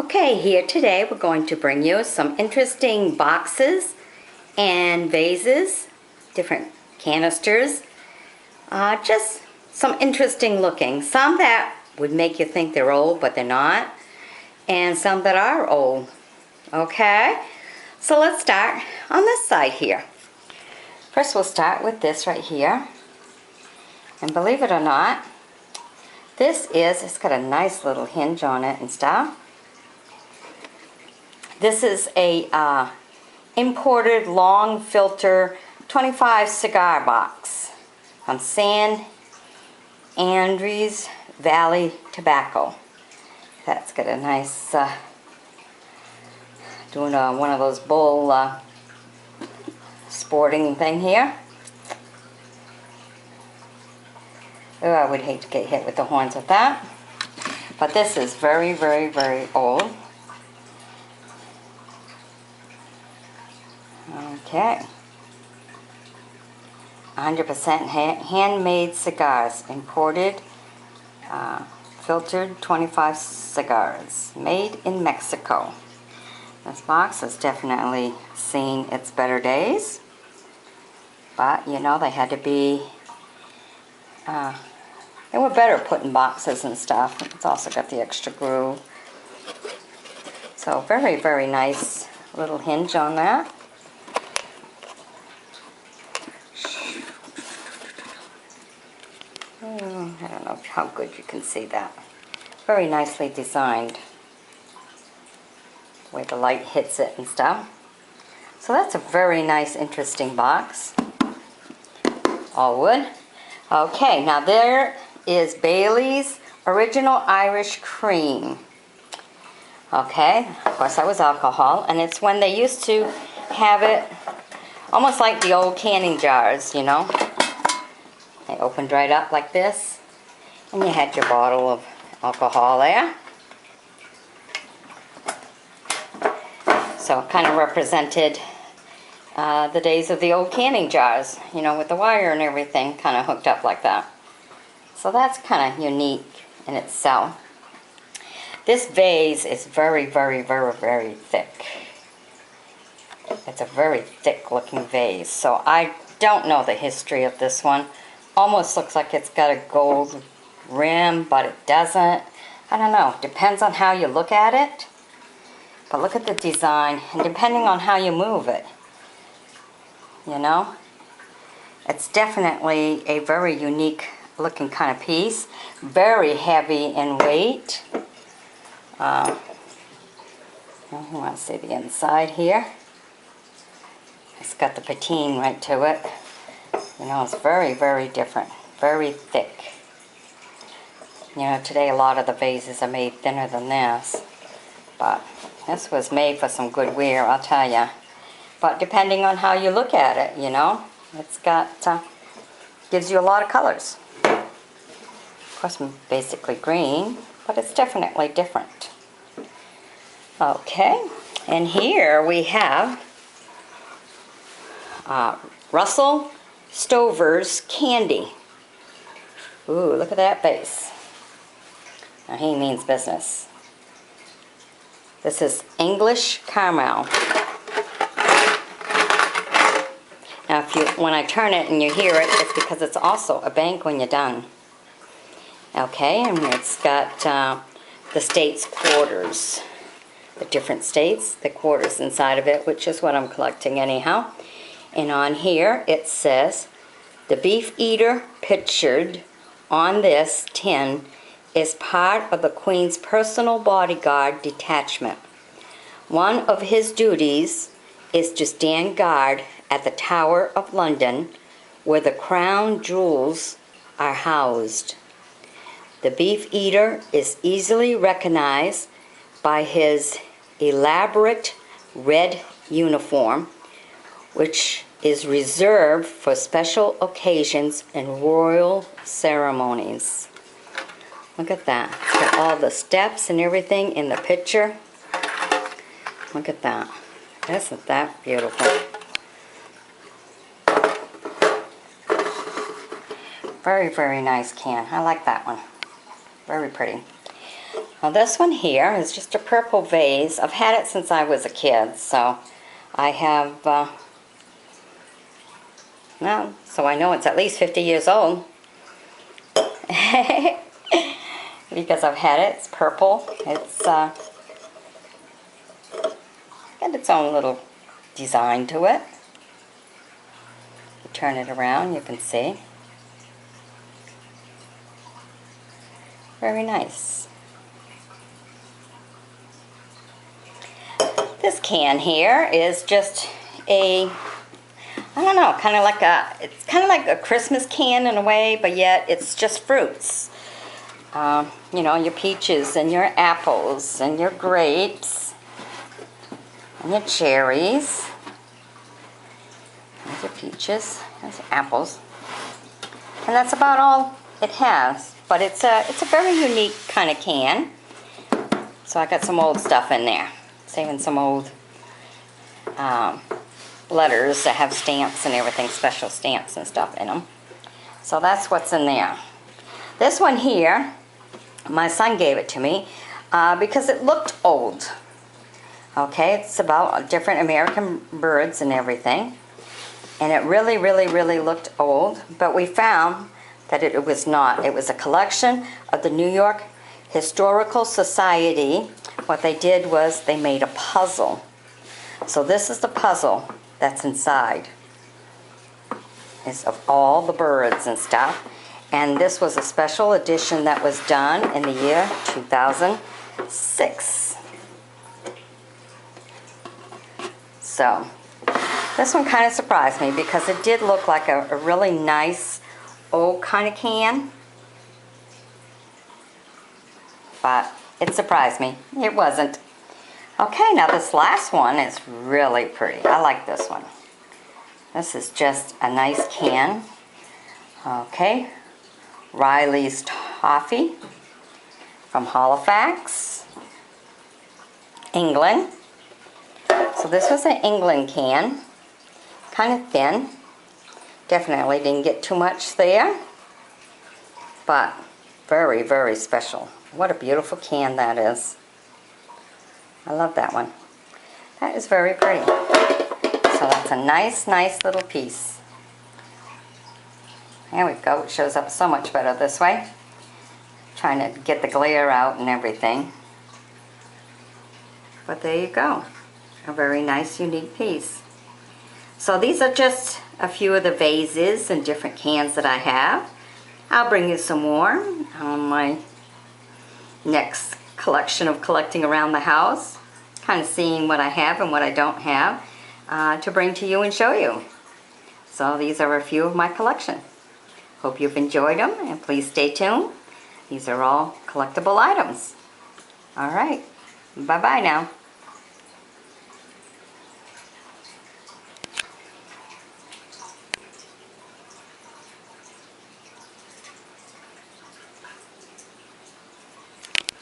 Okay, here today we're going to bring you some interesting boxes and vases, different canisters, just some interesting looking. Some that would make you think they're old but they're not, and some that are old. Okay, so let's start on this side here. First we'll start with this right here, and believe it or not, it's got a nice little hinge on it and stuff. This is a imported long filter 25 cigar box from San Andres Valley Tobacco. That's got a nice, doing one of those bull sporting thing here. Oh, I would hate to get hit with the horns with that. But this is very, very, very old. Okay. 100% handmade cigars, imported, filtered 25 cigars, made in Mexico. This box has definitely seen its better days, but you know, they had to be, they were better putting boxes and stuff. It's also got the extra groove. So very, very nice little hinge on that. I don't know how good you can see that. Very nicely designed, the way the light hits it and stuff. So that's a very nice, interesting box. All wood. Okay, now there is Bailey's Original Irish Cream. Okay, of course that was alcohol, and it's when they used to have it almost like the old canning jars, you know. They opened right up like this, and you had your bottle of alcohol there. So it kind of represented the days of the old canning jars, you know, with the wire and everything kind of hooked up like that. So that's kind of unique in itself. This vase is very, very, very, very thick. It's a very thick looking vase. So I don't know the history of this one. Almost looks like it's got a gold rim, but it doesn't. I don't know. Depends on how you look at it. But look at the design, and depending on how you move it, you know, it's definitely a very unique looking kind of piece. Very heavy in weight. You want to see the inside here. It's got the patine right to it. You know, it's very, very different. Very thick. You know, today a lot of the vases are made thinner than this. But this was made for some good wear, I'll tell you. But depending on how you look at it, you know, it's got, gives you a lot of colors. Of course, basically green, but it's definitely different. Okay, and here we have Russell Stover's Candy. Ooh, look at that base. Now he means business. This is English Caramel. Now when I turn it and you hear it, it's because it's also a bank when you're done. Okay, and it's got the state's quarters. The different states, the quarters inside of it, which is what I'm collecting anyhow. And on here it says, the beef eater pictured on this tin is part of the Queen's personal bodyguard detachment. One of his duties is to stand guard at the Tower of London, where the crown jewels are housed. The beef eater is easily recognized by his elaborate red uniform, which is reserved for special occasions and royal ceremonies. Look at that. It's got all the steps and everything in the picture. Look at that. Isn't that beautiful? Very, very nice can. I like that one. Very pretty. Now this one here is just a purple vase. I've had it since I was a kid, so I have, well, so I know it's at least 50 years old. Because I've had it. It's purple. It's got its own little design to it. You turn it around, you can see. Very nice. This can here is just a, I don't know, kind of like it's kind of like a Christmas can in a way, but yet it's just fruits. You know, your peaches and your apples and your grapes and your cherries. There's your peaches, there's apples. And that's about all it has. But it's a very unique kind of can. So I got some old stuff in there. Saving some old letters that have stamps and everything, special stamps and stuff in them. So that's what's in there. This one here, my son gave it to me because it looked old. Okay, it's about different American birds and everything. And it really, really, really looked old. But we found that it was not. It was a collection of the New York Historical Society. What they did was they made a puzzle. So this is the puzzle that's inside. It's of all the birds and stuff. And this was a special edition that was done in the year 2006. So this one kind of surprised me because it did look like a really nice old kind of can. But it surprised me. It wasn't. Okay, now this last one is really pretty. I like this one. This is just a nice can. Okay. Riley's Toffee from Halifax, England. So this was an England can. Kind of thin. Definitely didn't get too much there. But very, very special. What a beautiful can that is. I love that one. That is very pretty. So that's a nice, nice little piece. There we go. It shows up so much better this way. Trying to get the glare out and everything. But there you go. A very nice, unique piece. So these are just a few of the vases and different cans that I have. I'll bring you some more on my next collection of collecting around the house. Kind of seeing what I have and what I don't have to bring to you and show you. So these are a few of my collection. Hope you've enjoyed them, and please stay tuned. These are all collectible items. All right. Bye-bye now.